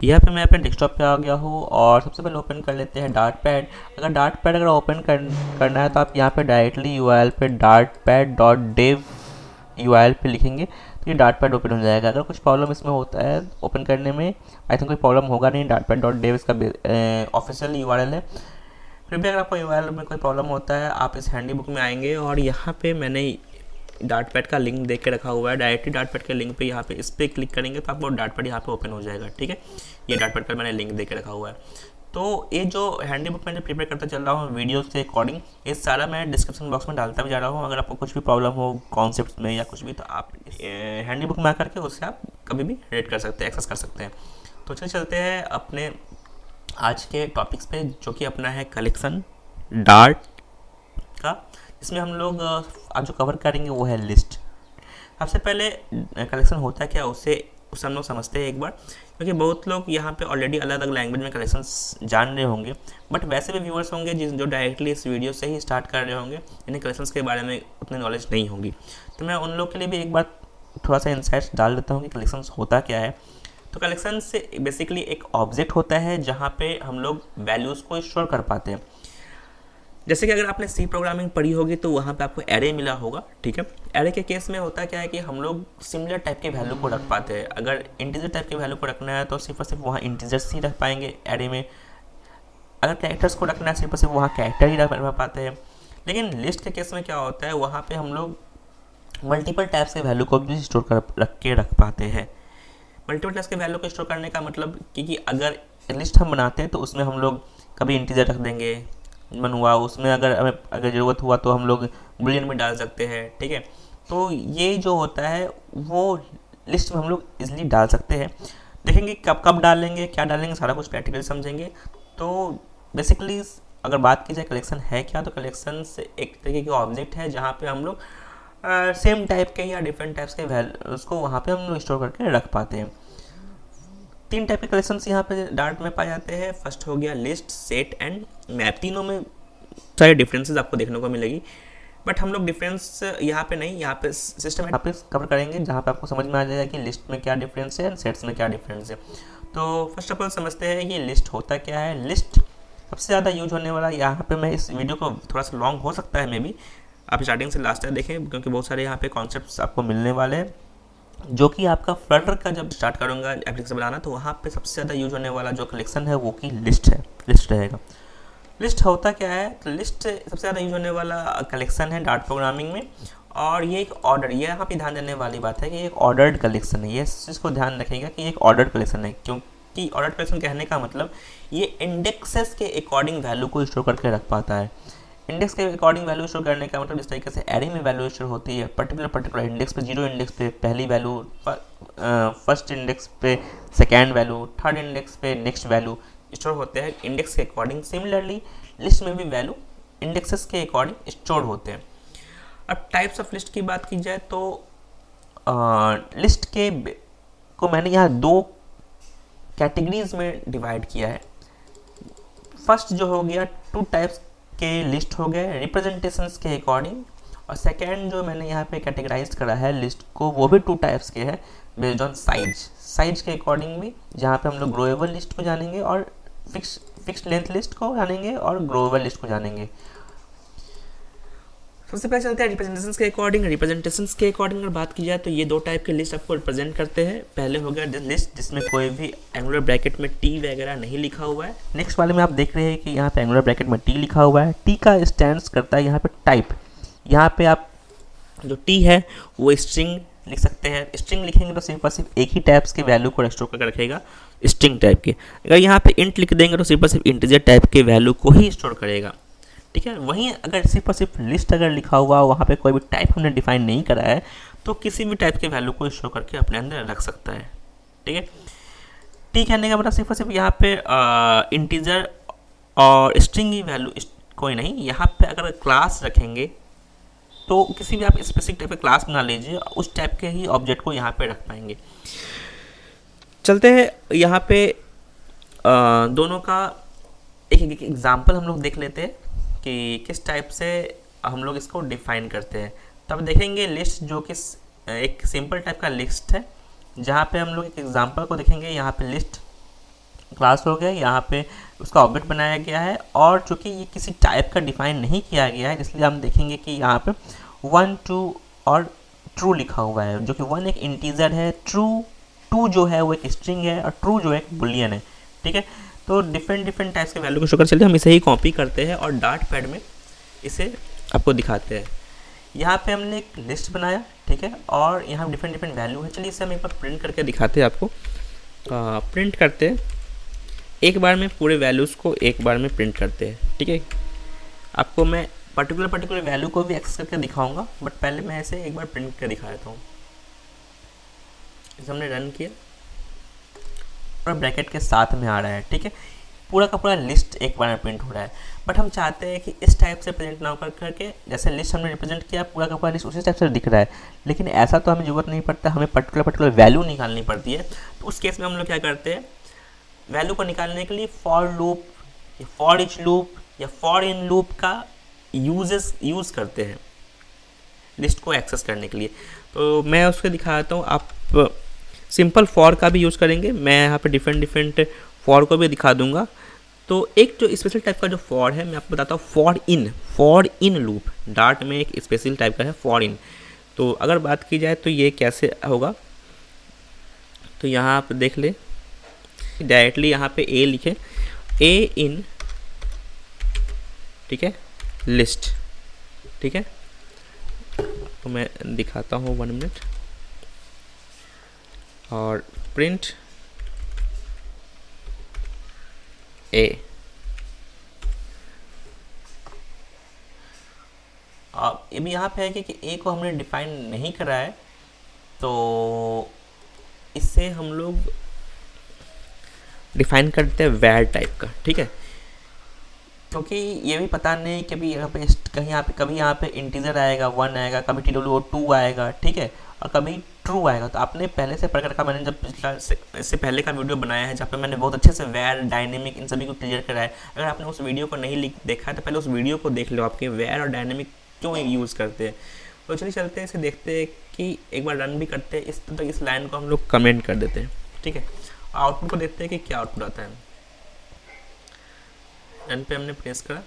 यहाँ पे मैं अपने डेस्कटॉप पे आ गया हूँ और सबसे पहले ओपन कर लेते हैं डार्ट पैड। अगर ओपन करना है तो आप यहाँ पे डायरेक्टली यूआरएल पे dartpad.dev यूआरएल पे लिखेंगे तो ये डार्ट पैड ओपन हो जाएगा। अगर कुछ प्रॉब्लम इसमें होता है ओपन करने में, आई थिंक कोई प्रॉब्लम होगा नहीं। dartpad.dev इसका ऑफिशियल यूआरएल है। फिर भी अगर आपको यूआरएल में कोई प्रॉब्लम होता है, आप इस हैंडी बुक में आएंगे और यहाँ पे मैंने डार्ट पैड का लिंक देख के रखा हुआ है। डायरेक्टली डार्ट पैड के लिंक पे यहाँ पे इस पर क्लिक करेंगे तो आपको डार्ट पैड यहाँ पे ओपन हो जाएगा। ठीक है, ये डार्ट पैड का मैंने लिंक देख के रखा हुआ है। तो ये जो हैंडी बुक मैंने प्रिपेयर करता चल रहा हूँ वीडियो के अकॉर्डिंग, ये सारा मैं डिस्क्रिप्शन बॉक्स में डालता भी जा रहा हूँ। अगर आपको कुछ भी प्रॉब्लम हो कॉन्सेप्ट में या कुछ भी, तो आप हैंडी बुक में आकर के उससे आप कभी भी रेड कर सकते हैं, एक्सेस कर सकते हैं। तो चलते हैं अपने आज के टॉपिक्स पे, जो कि अपना है कलेक्शन डार्ट का। इसमें हम लोग आज जो कवर करेंगे वो है लिस्ट। सबसे पहले कलेक्शन होता है क्या, उससे हम लोग समझते हैं एक बार, क्योंकि बहुत लोग यहाँ पे ऑलरेडी अलग अलग लैंग्वेज में कलेक्शंस जान रहे होंगे, बट वैसे भी व्यूअर्स होंगे जो डायरेक्टली इस वीडियो से ही स्टार्ट कर रहे होंगे, इन्हें कलेक्शंस के बारे में उतनी नॉलेज नहीं होगी। तो मैं उन लोग के लिए भी एक बार थोड़ा सा इंसाइट्स डाल देता हूँ कि कलेक्शंस होता क्या है। तो कलेक्शन से बेसिकली एक ऑब्जेक्ट होता है जहाँ पे हम लोग वैल्यूज़ को स्टोर कर पाते हैं। जैसे कि अगर आपने सी प्रोग्रामिंग पढ़ी होगी तो वहाँ पे आपको एरे मिला होगा। ठीक है, एरे के केस में होता क्या है कि हम लोग सिमिलर टाइप के वैल्यू को रख पाते हैं। अगर इंटीजर टाइप के वैल्यू को रखना है तो सिर्फ और सिर्फ वहाँ इंटीजर्स ही रख पाएंगे एरे में। अगर कैरेक्टर्स को रखना है सिर्फ और सिर्फ वहाँ कैरेक्टर ही रख पाते हैं। लेकिन लिस्ट के केस में क्या होता है, वहाँ पर हम लोग मल्टीपल टाइप्स के वैल्यू को भी स्टोर कर रख पाते हैं। मल्टीपल टाइप्स के वैल्यू को स्टोर करने का मतलब कि अगर लिस्ट हम बनाते हैं तो उसमें हम लोग कभी इंटीजर रख देंगे, मन हुआ उसमें अगर ज़रूरत हुआ तो हम लोग बुलियन में डाल सकते हैं। ठीक है, तो ये जो होता है वो लिस्ट में हम लोग इजीली डाल सकते हैं। देखेंगे कब कब डालेंगे, क्या डालेंगे, सारा कुछ प्रैक्टिकली समझेंगे। तो बेसिकली अगर बात की जाए कलेक्शन है क्या, तो कलेक्शन से एक तरीके की ऑब्जेक्ट है जहाँ पे हम लोग सेम टाइप के या डिफरेंट टाइप्स के वैल्यू उसको वहाँ पे हम लोग स्टोर करके रख पाते हैं। 3 टाइप के कलेक्शंस यहाँ पे डार्ट में पाए जाते हैं। फर्स्ट हो गया लिस्ट, सेट एंड मैप। तीनों में सारे डिफरेंसेस आपको देखने को मिलेगी, बट हम लोग डिफरेंस यहाँ पे नहीं, यहाँ पे सिस्टम यहाँ पे कवर करेंगे जहाँ पे आपको समझ में आ जाएगा कि लिस्ट में क्या डिफरेंस है एंड सेट्स में क्या डिफरेंस है। तो फर्स्ट ऑफ ऑल समझते हैं कि लिस्ट होता क्या है। लिस्ट सबसे ज़्यादा यूज होने वाला, यहाँ पे मैं इस वीडियो को थोड़ा सा लॉन्ग हो सकता है, मे बी आप स्टार्टिंग से लास्ट तक देखें, क्योंकि बहुत सारे यहाँ पे कॉन्सेप्ट्स आपको मिलने वाले हैं, जो कि आपका फ्लटर का जब स्टार्ट करूँगा एप्लीकेशन बनाना तो वहाँ पे सबसे ज़्यादा यूज होने वाला जो कलेक्शन है वो की लिस्ट है, लिस्ट रहेगा। लिस्ट होता क्या है, तो लिस्ट सबसे ज़्यादा यूज होने वाला कलेक्शन है डार्ट प्रोग्रामिंग में। और ये एक ऑर्डर, ये यहाँ पे ध्यान देने वाली बात है कि एक ऑर्डर्ड कलेक्शन है। ये इस चीज़ को ध्यान रखिएगा कि एक ऑर्डर्ड कलेक्शन है, क्योंकि ऑर्डर्ड कलेक्शन कहने का मतलब ये इंडेक्सेस के अकॉर्डिंग वैल्यू को स्टोर करके रख पाता है। इंडेक्स के अकॉर्डिंग वैल्यू स्टोर करने का मतलब इस तरीके से एरे में वैल्यू स्टोर होती है। पर्टिकुलर इंडेक्स पे, 0 इंडेक्स पे पहली वैल्यू, फर्स्ट इंडेक्स पे सेकेंड वैल्यू, थर्ड इंडेक्स पे नेक्स्ट वैल्यू स्टोर होते हैं इंडेक्स के अकॉर्डिंग। सिमिलरली लिस्ट में भी वैल्यू इंडेक्सेस के अकॉर्डिंग स्टोर होते हैं। अब टाइप्स ऑफ लिस्ट की बात की जाए तो लिस्ट के को मैंने यहाँ 2 कैटेगरीज में डिवाइड किया है। फर्स्ट जो हो गया 2 टाइप्स के लिस्ट हो गए रिप्रेजेंटेशंस के अकॉर्डिंग, और सेकेंड जो मैंने यहाँ पे कैटेगराइज करा है लिस्ट को वो भी 2 टाइप्स के हैं बेस्ड ऑन साइज के अकॉर्डिंग भी, जहाँ पे हम लोग ग्रोएबल लिस्ट को जानेंगे और फिक्स्ड लेंथ लिस्ट को जानेंगे और ग्रोएबल लिस्ट को जानेंगे। सबसे पहले चलते हैं रिप्रेजेंटेशंस के अकॉर्डिंग। रिप्रेजेंटेशंस के अकॉर्डिंग अगर बात की जाए तो ये 2 टाइप के लिस्ट आपको रिप्रेजेंट करते हैं। पहले हो गया लिस्ट जिसमें कोई भी एंगुलर ब्रैकेट में टी वगैरह नहीं लिखा हुआ है। नेक्स्ट वाले में आप देख रहे हैं कि यहाँ पे एंगुलर ब्रैकेट में टी लिखा हुआ है। टी का स्टैंड्स करता है यहाँ पे टाइप। यहाँ पे आप जो टी है वो स्ट्रिंग लिख सकते हैं। स्ट्रिंग लिखेंगे तो सिर्फ और सिर्फ एक ही टाइप्स के वैल्यू को स्टोर करके रखेगा, स्ट्रिंग टाइप के। अगर यहाँ पे इंट लिख देंगे तो सिर्फ और सिर्फ इंटीजर टाइप के वैल्यू को ही स्टोर करेगा। ठीक है, वहीं अगर सिर्फ और सिर्फ लिस्ट अगर लिखा हुआ वहाँ पे कोई भी टाइप हमने डिफाइन नहीं करा है तो किसी भी टाइप के वैल्यू को स्टोर करके अपने अंदर रख सकता है। ठीक है, टी कहने का मतलब सिर्फ और सिर्फ यहाँ पे इंटीजर और स्ट्रिंग की वैल्यू कोई नहीं। यहाँ पे अगर क्लास रखेंगे तो किसी भी आप स्पेसिफिक टाइप का क्लास बना लीजिए, उस टाइप के ही ऑब्जेक्ट को यहाँ पे रख पाएंगे। चलते हैं यहाँ पे दोनों का एक एग्जाम्पल हम लोग देख लेते हैं कि किस टाइप से हम लोग इसको डिफाइन करते हैं। तो अब देखेंगे लिस्ट जो कि एक सिंपल टाइप का लिस्ट है, जहाँ पे हम लोग एक एग्जांपल को देखेंगे। यहाँ पे लिस्ट क्लास हो गया, यहाँ पे उसका ऑब्जेक्ट बनाया गया है, और चूँकि ये किसी टाइप का डिफाइन नहीं किया गया है इसलिए हम देखेंगे कि यहाँ पे 1 2 और ट्रू लिखा हुआ है, जो कि 1 एक इंटीजर है, ट्रू 2 जो है वो एक स्ट्रिंग है, और ट्रू जो है एक बुलियन है। ठीक है, तो डिफरेंट टाइप्स के वैल्यू को शो कर चलिए हम इसे ही कॉपी करते हैं और डार्ट पैड में इसे आपको दिखाते हैं। यहाँ पे हमने एक लिस्ट बनाया, ठीक है, और यहाँ डिफरेंट वैल्यू है। चलिए इसे हम एक बार प्रिंट करके दिखाते हैं आपको। प्रिंट करते हैं, एक बार में पूरे वैल्यूज़ को एक बार में प्रिंट करते हैं। ठीक है, आपको मैं पर्टिकुलर वैल्यू को भी एक्सेस करके दिखाऊंगा, बट पहले मैं ऐसे एक बार प्रिंट करके दिखा देता हूँ। इसे हमने रन किया और ब्रैकेट के साथ में आ रहा है। ठीक है, पूरा का पूरा लिस्ट एक बार में प्रिंट हो रहा है, बट हम चाहते हैं कि इस टाइप से प्रेजेंट ना कर करके, जैसे लिस्ट हमने रिप्रेजेंट किया पूरा का पूरा लिस्ट उसी टाइप से दिख रहा है, लेकिन ऐसा तो हमें ज़रूरत नहीं पड़ता, हमें पर्टिकुलर वैल्यू निकालनी पड़ती है। तो उस केस में हम लोग क्या करते हैं, वैल्यू को निकालने के लिए फॉर लूप या फॉर इच लूप या फॉर इन लूप का यूज़ करते हैं लिस्ट को एक्सेस करने के लिए। तो मैं उसको दिखाता हूँ, आप सिंपल फॉर का भी यूज़ करेंगे, मैं यहाँ पे डिफरेंट फॉर को भी दिखा दूंगा। तो एक जो स्पेशल टाइप का जो फॉर है मैं आपको बताता हूँ, फॉर इन लूप डार्ट में एक स्पेशल टाइप का है फॉर इन। तो अगर बात की जाए तो ये कैसे होगा, तो यहाँ आप देख ले, डायरेक्टली यहाँ पे ए लिखे, ए इन, ठीक है, लिस्ट। ठीक है, तो मैं दिखाता हूँ 1 मिनट, और प्रिंट ए। अब यहाँ पे है कि ए को हमने डिफाइन नहीं करा है, तो इससे हम लोग डिफाइन करते हैं वैर टाइप का। ठीक है, क्योंकि ये भी पता नहीं कभी यहाँ पे कभी यहाँ पे इंटीजर आएगा 1 आएगा, कभी TWO2 आएगा, ठीक है, और कभी ट्रू आएगा। तो आपने पहले से पढ़ रखा, मैंने जब इससे पहले का वीडियो बनाया है जहाँ पे मैंने बहुत अच्छे से वैर, डायनेमिक, इन सभी को क्लियर करा है। अगर आपने उस वीडियो को नहीं देखा है तो पहले उस वीडियो को देख लो, आपके वैर और डायनेमिक क्यों यूज़ करते हैं। तो चलिए चलते हैं, इसे देखते हैं कि एक बार रन भी करते हैं, इस लाइन को हम लोग कमेंट कर देते हैं। ठीक है, आउटपुट को देखते हैं कि क्या आउटपुट आता है। रन पे हमने प्रेस करा,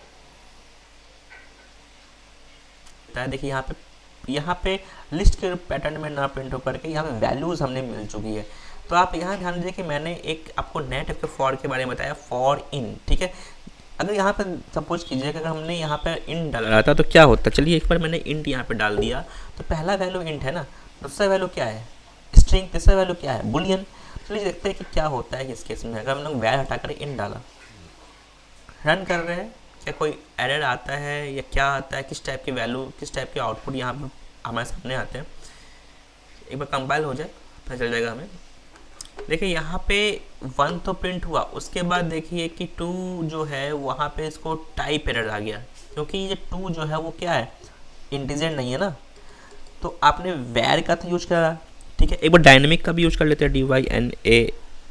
देखिए यहाँ पे लिस्ट के पैटर्न में ना प्रिंट होकर के यहाँ पे वैल्यूज़ हमने मिल चुकी है। तो आप यहाँ ध्यान दीजिए कि मैंने एक आपको नए टाइप के फॉर के बारे में बताया, फॉर इन। ठीक है, अगर यहाँ पे सपोज कीजिए कि अगर हमने यहाँ पे इन डाला था तो क्या होता, चलिए एक बार मैंने इंट यहाँ पे डाल दिया, तो पहला वैल्यू इंट है ना, दूसरा वैल्यू क्या है, स्ट्रिंग, तीसरा वैल्यू क्या है, बुलियन। चलिए देखते हैं कि क्या होता है इस केस में। अगर हम लोग वैर हटाकर इन डाला, रन कर रहे हैं, क्या कोई एरर आता है या क्या आता है, किस टाइप की वैल्यू, किस टाइप के आउटपुट यहाँ पर हमारे सामने आते हैं। एक बार कंपाइल हो जाए पता चल जाएगा हमें। देखिए यहाँ पे 1 तो प्रिंट हुआ, उसके बाद देखिए कि 2 जो है वहाँ पे इसको टाइप एरर आ गया, क्योंकि ये 2 जो है वो क्या है, इंटीजर नहीं है ना। तो आपने वैर का था यूज करा, ठीक है। एक बार डायनेमिक का भी यूज कर लेते हैं,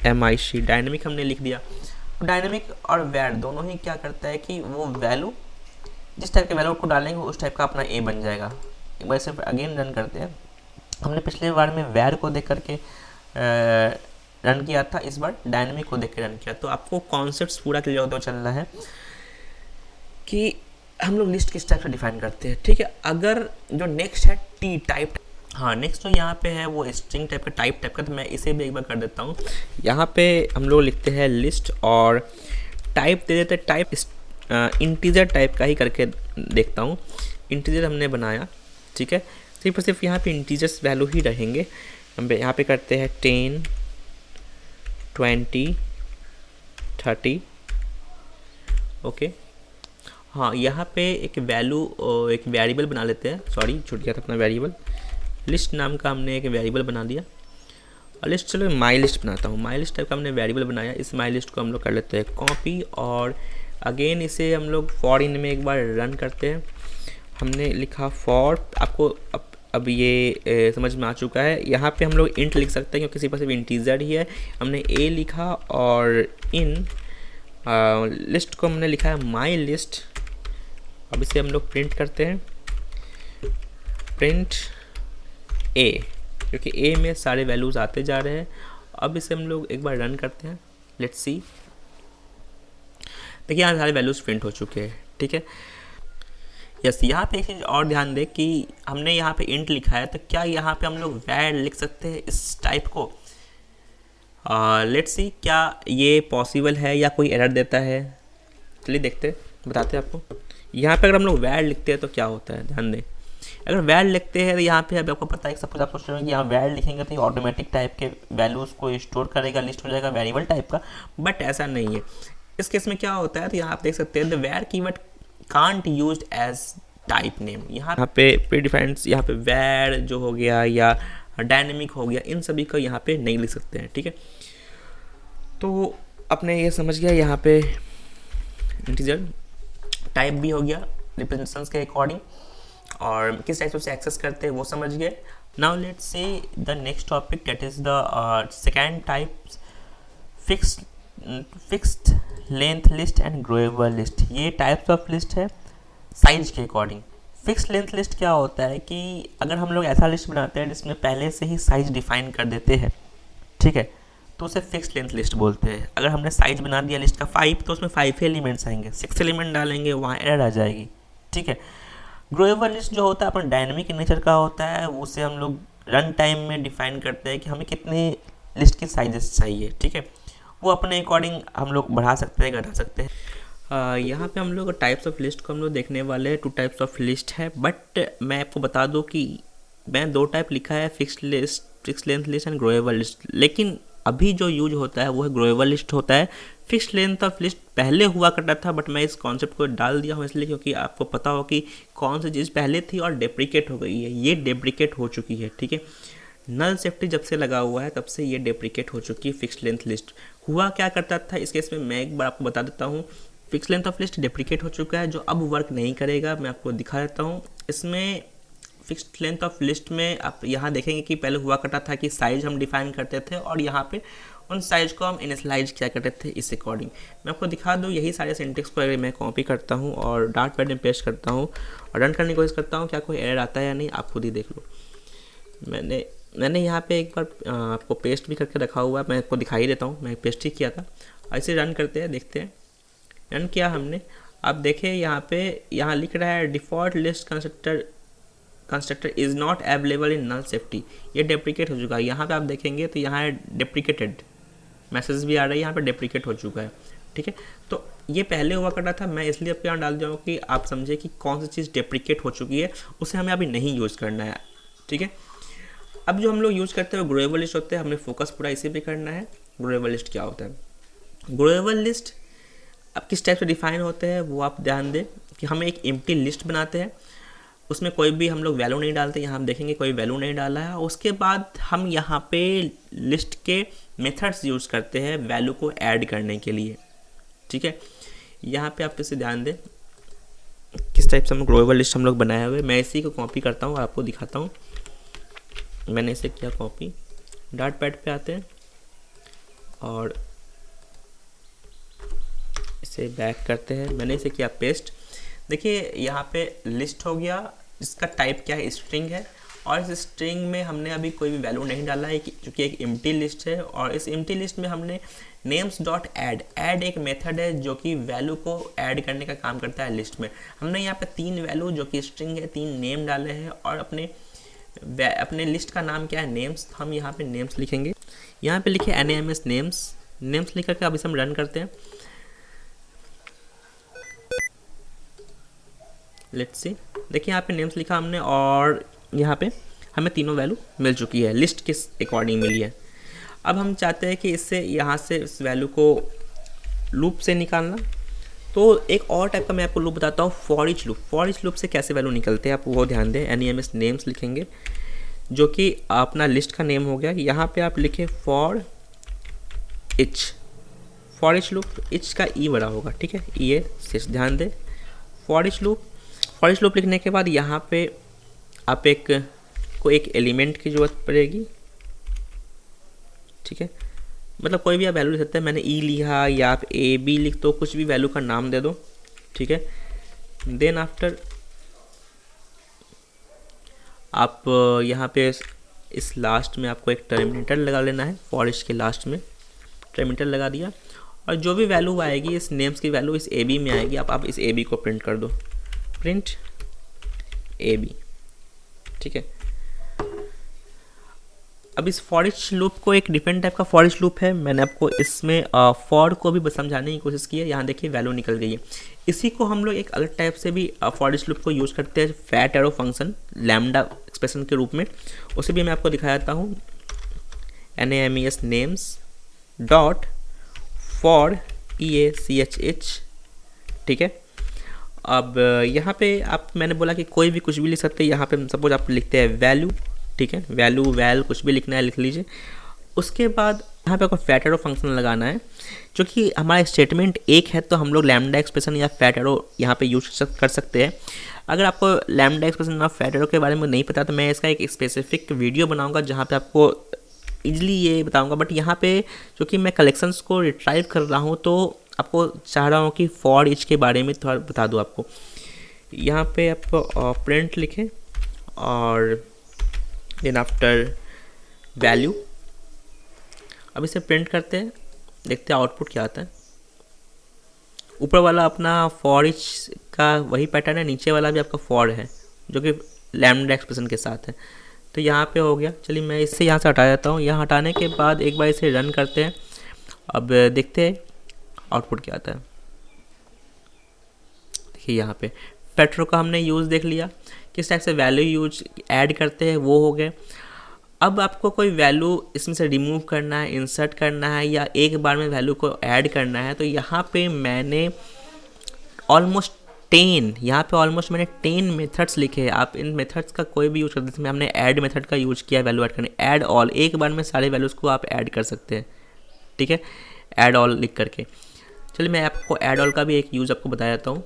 DYNAMIC, डायनेमिक हमने लिख दिया। तो डायनेमिक और वैर दोनों ही क्या करता है कि वो वैल्यू, जिस टाइप के वैल्यू को डालेंगे उस टाइप का अपना ए बन जाएगा। एक बार सिर्फ अगेन रन करते हैं। हमने पिछले बार में वैर को देख करके रन किया था, इस बार डायनेमिक को देख के रन किया। तो आपको कॉन्सेप्ट्स पूरा क्लियर होता चल रहा है कि हम लोग लिस्ट किस टाइप से डिफाइन करते हैं। ठीक है, अगर जो नेक्स्ट है टी टाइप, हाँ नेक्स्ट जो यहाँ पे है वो स्ट्रिंग टाइप का, टाइप का, तो मैं इसे भी एक बार कर देता हूँ। यहाँ पे हम लोग लिखते हैं लिस्ट और टाइप दे देते हैं, टाइप इंटीजर टाइप का ही करके देखता हूँ। इंटीजर हमने बनाया, ठीक है, सिर्फ और सिर्फ यहाँ पे इंटीजर्स वैल्यू ही रहेंगे। हम यहाँ पे करते हैं 10 20 30, ओके। हाँ यहाँ पे एक वैल्यू, एक वेरिएबल बना लेते हैं, सॉरी छूट गया था अपना वेरिएबल, लिस्ट नाम का हमने एक वेरिएबल बना दिया। और लिस्ट, चलो माई लिस्ट बनाता हूँ, माई लिस्ट टाइप का हमने वेरिएबल बनाया। इस माई लिस्ट को हम लोग कर लेते हैं कॉपी, और अगेन इसे हम लोग फॉर इन में एक बार रन करते हैं। हमने लिखा फॉर, आपको अब ये समझ में आ चुका है। यहाँ पे हम लोग इंट लिख सकते हैं क्योंकि किसी पास सिर्फ इंटीजर ही है। हमने ए लिखा और इन लिस्ट को हमने लिखा है माई लिस्ट। अब इसे हम लोग प्रिंट करते हैं, प्रिंट ए, क्योंकि ए में सारे वैल्यूज़ आते जा रहे हैं। अब इसे हम लोग एक बार रन करते हैं, लेट्स सी, देखिए यहाँ सारे वैल्यूज़ प्रिंट हो चुके हैं, ठीक है। यस, यहाँ पे एक चीज़ और ध्यान दें कि हमने यहाँ पे इंट लिखा है, तो क्या यहाँ पे हम लोग वैर लिख सकते हैं इस टाइप को? लेट्स सी क्या ये पॉसिबल है या कोई एरर देता है। चलिए देखते, बताते हैं आपको। यहाँ पे अगर हम लोग वैर लिखते हैं तो क्या होता है, ध्यान दें। अगर वैर लिखते हैं तो यहाँ पे अब आपको पता है, सपोज आप सोच रहे हो कि यहाँ वैर लिखेंगे तो ये ऑटोमेटिक टाइप के वैल्यूज़ को स्टोर करेगा, लिस्ट हो जाएगा वेरिएबल टाइप का, बट ऐसा नहीं है। इस केस में क्या होता है, तो यहाँ आप देख सकते हैं the var keyword can't used as type name. यहाँ पे प्रीडिफाइंड, यहाँ पे वैर जो हो गया या डायनेमिक हो गया, इन सभी को यहाँ पे नहीं लिख सकते हैं, ठीक है। तो अपने ये समझ गया, यहाँ पे इंटीजर टाइप भी हो गया रिप्रेजेंटेशंस के अकॉर्डिंग, और किस टाइप से एक्सेस करते हैं वो समझ गए। Now let's see the next topic, that is the second type, fixed length list and growable list. ये टाइप्स ऑफ लिस्ट है साइज के अकॉर्डिंग। फिक्स्ड लेंथ लिस्ट क्या होता है कि अगर हम लोग ऐसा लिस्ट बनाते हैं जिसमें पहले से ही साइज डिफाइन कर देते हैं, ठीक है, तो उसे फिक्स्ड लेंथ लिस्ट बोलते हैं। अगर हमने साइज बना दिया लिस्ट का 5, तो उसमें 5 एलिमेंट्स आएंगे, 6 एलिमेंट डालेंगे वहाँ एरर आ जाएगी, ठीक है। ग्रोएबल लिस्ट जो होता है अपन डायनेमिक नेचर का होता है, उसे हम लोग रन टाइम में डिफाइन करते हैं कि हमें कितनी लिस्ट की साइजेस चाहिए, ठीक है। वो अपने अकॉर्डिंग हम लोग बढ़ा सकते हैं, घटा सकते हैं। यहाँ पे हम लोग टाइप्स ऑफ लिस्ट को हम लोग देखने वाले हैं। 2 टाइप्स ऑफ लिस्ट है, बट मैं आपको बता दूँ कि मैं 2 टाइप लिखा है, fixed list, fixed length list and growable list, लेकिन अभी जो यूज होता है वो है ग्रोएबल लिस्ट होता है। फिक्स्ड लेंथ ऑफ लिस्ट पहले हुआ करता था, बट मैं इस कॉन्सेप्ट को डाल दिया हूँ इसलिए क्योंकि आपको पता हो कि कौन सी चीज़ पहले थी और डेप्रिकेट हो गई है। ये डेप्रिकेट हो चुकी है, ठीक है। नल सेफ्टी जब से लगा हुआ है तब से ये डेप्रिकेट हो चुकी है फिक्स्ड लेंथ लिस्ट। हुआ क्या करता था इस केस में, मैं एक बार आपको बता देता हूँ। Fixed length of list deprecate हो चुका है, जो अब वर्क नहीं करेगा। मैं आपको दिखा देता हूँ। इसमें फिक्स्ड लेंथ ऑफ लिस्ट में आप यहाँ देखेंगे कि पहले हुआ करता था कि साइज हम डिफाइन करते थे और यहाँ पे उन साइज को हम इनिशियलाइज किया करते थे इस अकॉर्डिंग। मैं आपको दिखा दूँ, यही सारे सिंटेक्स को अगर मैं कॉपी करता हूँ और डार्ट पैड में पेस्ट करता हूँ और रन करने की कोशिश करता हूँ, क्या कोई एरर आता है या नहीं, आप खुद ही देख लो। मैंने यहाँ पे एक बार आपको पेस्ट भी करके रखा हुआ है, मैं आपको दिखाई देता हूँ। मैं पेस्ट ही किया था, ऐसे रन करते हैं, देखते हैं। रन किया हमने, आप देखें यहाँ लिख रहा है default list constructor is not available in null safety. ये डेप्रिकेट हो चुका है। यहाँ पे आप देखेंगे तो यहाँ है डेप्रिकेटेड, मैसेज भी आ रहा है, यहाँ पे डेप्रिकेट हो चुका है, ठीक है। तो ये पहले हुआ करता था, मैं इसलिए आपके यहाँ डाल दिया हूँ कि आप समझे कि कौन सी चीज़ डेप्रिकेट हो चुकी है, उसे हमें अभी नहीं यूज़ करना है, ठीक है। अब जो हम लोग यूज़ करते हैं वो ग्रोएबल लिस्ट होते हैं, हमें फोकस पूरा इसी पे करना है। ग्रोएबल लिस्ट क्या होता है? ग्रोएबल लिस्ट अब किस टाइप से डिफाइन होते हैं वो आप ध्यान दें कि हमें एक एम्प्टी लिस्ट बनाते हैं, उसमें कोई भी हम लोग वैल्यू नहीं डालते। यहाँ हम देखेंगे कोई वैल्यू नहीं डाला है। उसके बाद हम यहाँ पे लिस्ट के मेथड्स यूज़ करते हैं वैल्यू को ऐड करने के लिए, ठीक है। यहाँ पे आप इसे ध्यान दें किस टाइप से हम ग्रोएबल लिस्ट हम लोग बनाए हुए। मैं इसी को कॉपी करता हूँ और आपको दिखाता हूँ। मैंने इसे किया कॉपी, डार्ट पैड पे आते हैं और इसे बैक करते हैं। मैंने इसे किया पेस्ट। देखिए यहाँ पे लिस्ट हो गया, इसका टाइप क्या है, स्ट्रिंग है, और इस स्ट्रिंग में हमने अभी कोई भी वैल्यू नहीं डाला है क्योंकि एक एम्प्टी लिस्ट है। और इस एम्प्टी लिस्ट में हमने नेम्स डॉट ऐड एक मेथड है जो कि वैल्यू को ऐड करने का काम करता है लिस्ट में। हमने यहाँ पे 3 वैल्यू जो कि स्ट्रिंग है, 3 नेम डाले हैं और अपने लिस्ट का नाम क्या है, नेम्स। हम यहाँ पे नेम्स लिखेंगे, यहाँ पे लिखे NAMS नेम्स लिख करके अब इसे हम रन करते हैं। लेट्स सी, देखिए यहाँ पे नेम्स लिखा हमने और यहाँ पे हमें तीनों वैल्यू मिल चुकी है, लिस्ट किस अकॉर्डिंग मिली है। अब हम चाहते हैं कि इससे यहाँ से इस वैल्यू को लूप से निकालना। तो एक और टाइप का मैं आपको लूप बताता हूँ, for each loop. For each loop से कैसे वैल्यू निकलते हैं आप वो ध्यान दें। NAMS नेम्स लिखेंगे जो कि अपना लिस्ट का नेम हो गया। यहाँ पे आप लिखे फॉर ईच लूप, इच का ई बड़ा होगा, ठीक है, ये ध्यान दें। फॉर ईच लूप लिखने के बाद यहाँ पे आप एक एलिमेंट की ज़रूरत पड़ेगी, ठीक है। मतलब कोई भी आप वैल्यू लिख सकते हैं। मैंने ई लिखा या आप AB लिख दो, कुछ भी वैल्यू का नाम दे दो, ठीक है। देन आफ्टर आप यहाँ पे इस लास्ट में आपको एक टर्मिनेटर लगा लेना है फॉर ईच के लास्ट में, पैरामीटर लगा दिया, और जो भी वैल्यू आएगी इस नेम्स की वैल्यू इस ए बी में आएगी। आप इस ए बी को प्रिंट कर दो, प्रिंट ए बी, ठीक है। अब इस फॉर ईच लूप को एक डिफरेंट टाइप का फॉर ईच लूप है, मैंने आपको इसमें फॉर को भी समझाने की कोशिश की है। यहाँ देखिए वैल्यू निकल गई है। इसी को हम लोग एक अलग टाइप से भी फॉर ईच लूप को यूज़ करते हैं, fat arrow function lambda expression के रूप में। उसे भी मैं आपको दिखाता हूँ, NAMES names dot for EACHH, ठीक है। अब यहाँ पे मैंने बोला कि कोई भी कुछ भी लिख सकते हैं। यहाँ पे सपोज आप लिखते हैं वैल्यू, ठीक है, वैल्यू वैल कुछ भी लिखना है लिख लीजिए। उसके बाद यहाँ पे आपको फैट एरो फंक्शन लगाना है, जो कि हमारा स्टेटमेंट एक है, तो हम लोग लैम्डा एक्सप्रेशन या फैट एरो यहाँ पे यूज कर सकते हैं। अगर आपको लैम्डा एक्सप्रेशन या फैट एरो के बारे में नहीं पता तो मैं इसका एक स्पेसिफिक वीडियो बनाऊँगा जहाँ पर आपको ईजिली ये बताऊँगा। बट यहाँ पे क्योंकि मैं कलेक्शंस को रिट्राइव कर रहा हूँ तो आपको चाह रहा हूँ कि फॉर ईच के बारे में थोड़ा बता दूँ आपको। यहाँ पे आप प्रिंट लिखें और देन आफ्टर वैल्यू। अब इसे प्रिंट करते हैं, देखते हैं आउटपुट क्या आता है। ऊपर वाला अपना फॉर ईच का वही पैटर्न है, नीचे वाला भी आपका फॉर है जो कि लैम्डा एक्सप्रेशन के साथ है। तो यहाँ पे हो गया। चलिए मैं इससे यहाँ से हटा देता हूँ। यहाँ हटाने के बाद एक बार इसे रन करते हैं। अब देखते हैं आउटपुट क्या आता है। देखिए यहाँ पे फैक्टर का हमने यूज़ देख लिया, किस टाइप से वैल्यू यूज ऐड करते हैं वो हो गए। अब आपको कोई वैल्यू इसमें से रिमूव करना है, इंसर्ट करना है, या एक बार में वैल्यू को ऐड करना है, तो यहाँ पे मैंने ऑलमोस्ट 10 मेथड्स लिखे हैं। आप इन मेथड्स का कोई भी यूज़ कर सकते हैं। हमने ऐड मेथड का यूज किया वैल्यू ऐड करने, ऐड ऑल, एक बार में सारे वैल्यूज़ को आप ऐड कर सकते हैं, ठीक है, ऐड ऑल लिख करके। चलिए मैं आपको ऐड ऑल का भी एक यूज़ आपको बता देता हूँ।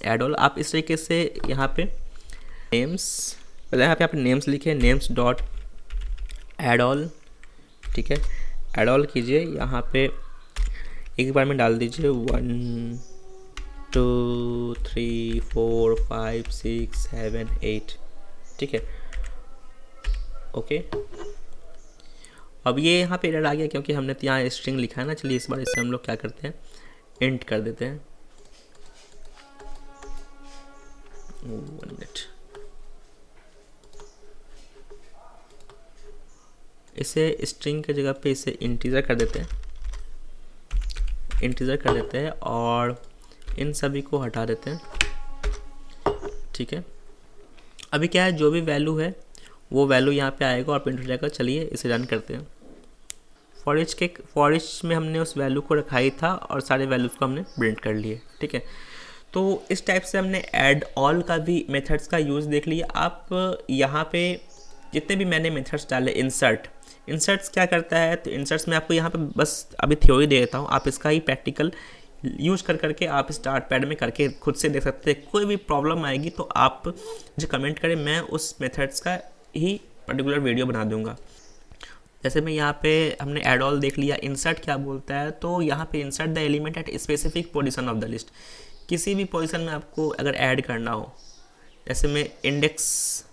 ऐड ऑल आप इस तरीके से यहाँ पे नेम्स, पहले यहाँ पे आप नेम्स लिखे, नेम्स डॉट ऐड ऑल, ठीक है, ऐड ऑल कीजिए। यहाँ पे एक बार में डाल दीजिए 1 2 3 4 5 6 7 8, ठीक है, ओके। अब ये यहाँ पे एरर आ गया क्योंकि हमने तो यहाँ स्ट्रिंग लिखा है ना। चलिए इस बार इससे हम लोग क्या करते हैं, इंट कर देते हैं। 1 मिनट, इसे स्ट्रिंग की जगह पे इसे इंटीजर कर देते हैं, इंटीजर कर देते हैं और इन सभी को हटा देते हैं, ठीक है। अभी क्या है, जो भी वैल्यू है वो वैल्यू यहाँ पे आएगा और प्रिंट हो जाएगा। चलिए इसे रन करते हैं। फॉर ईच में हमने उस वैल्यू को रखा ही था और सारे वैल्यूज़ को हमने प्रिंट कर लिए, ठीक है। तो इस टाइप से हमने ऐड ऑल का भी मेथड्स का यूज़ देख लिया। आप यहाँ पे जितने भी मैंने मेथड्स डाले, इंसर्ट्स क्या करता है, तो इंसर्ट्स में आपको यहाँ पे बस अभी थ्योरी दे देता हूँ, आप इसका ही प्रैक्टिकल यूज करके आप स्टार्ट पैड में करके खुद से देख सकते हैं। कोई भी प्रॉब्लम आएगी तो आप मुझे कमेंट करें, मैं उस मेथड्स का ही पर्टिकुलर वीडियो बना दूंगा। जैसे मैं यहाँ पे हमने ऐड ऑल देख लिया। इंसर्ट क्या बोलता है, तो यहाँ पे insert the element at specific position of the list. किसी भी पोजीशन में आपको अगर ऐड करना हो, जैसे मैं इंडेक्स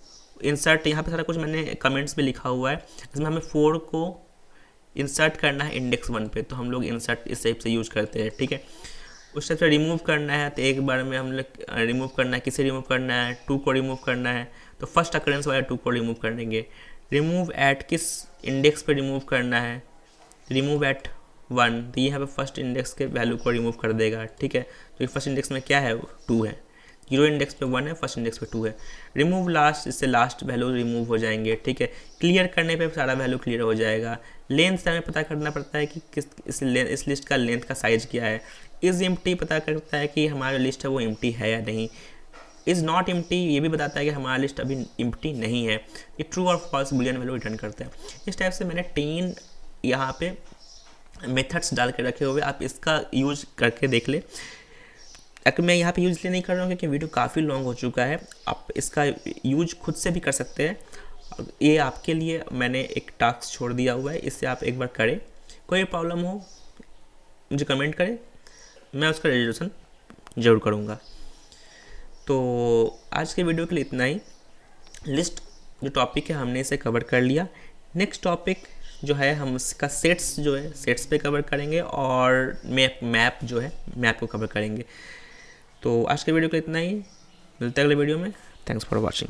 इंसर्ट, यहाँ पे सारा कुछ मैंने कमेंट्स में लिखा हुआ है। इसमें हमें 4 को इंसर्ट करना है इंडेक्स 1 पे, तो हम लोग इंसर्ट इस टाइप से यूज करते हैं, ठीक है। उस टाइप से रिमूव करना है तो एक बार में हम लोग रिमूव करना है, किसे रिमूव करना है, 2 को रिमूव करना है, तो फर्स्ट अकरेंस वाला 2 को रिमूव करेंगे। रिमूव एट किस इंडेक्स पे रिमूव करना है, रिमूव एट 1, तो यहाँ पे फर्स्ट इंडेक्स के वैल्यू को रिमूव कर देगा, ठीक है। तो फर्स्ट इंडेक्स में क्या है, 2 है, 0 इंडेक्स पे 1 है, फर्स्ट इंडेक्स पे 2 है। रिमूव लास्ट, इससे लास्ट वैल्यू रिमूव हो जाएंगे, ठीक है। क्लियर करने पे सारा वैल्यू क्लियर हो जाएगा। लेंथ से हमें पता करना पड़ता है कि इस लिस्ट का लेंथ का साइज क्या है। इज़ एम्प्टी पता करता है कि हमारा लिस्ट है वो एम्प्टी है या नहीं। इज़ नॉट एम्प्टी ये भी बताता है कि हमारा लिस्ट अभी एम्प्टी नहीं है। ये ट्रू और फॉल्स बुलियन वैल्यू रिटर्न करते हैं। इस टाइप से मैंने 3 यहाँ पे मेथड्स डाल के रखे हुए, आप इसका यूज करके देख ले। अगर मैं यहाँ पे यूज इसलिए नहीं कर रहा हूँ क्योंकि वीडियो काफ़ी लॉन्ग हो चुका है, आप इसका यूज खुद से भी कर सकते हैं। ये आपके लिए मैंने एक टास्क छोड़ दिया हुआ है, इससे आप एक बार करें। कोई प्रॉब्लम हो मुझे कमेंट करें, मैं उसका रेजोल्यूशन ज़रूर करूँगा। तो आज के वीडियो के लिए इतना ही। लिस्ट जो टॉपिक है हमने इसे कवर कर लिया। नेक्स्ट टॉपिक जो है हम इसका सेट्स जो है सेट्स पे कवर करेंगे और मैप जो है मैप को कवर करेंगे। तो आज के वीडियो को इतना ही, मिलते हैं अगले वीडियो में। Thanks for watching.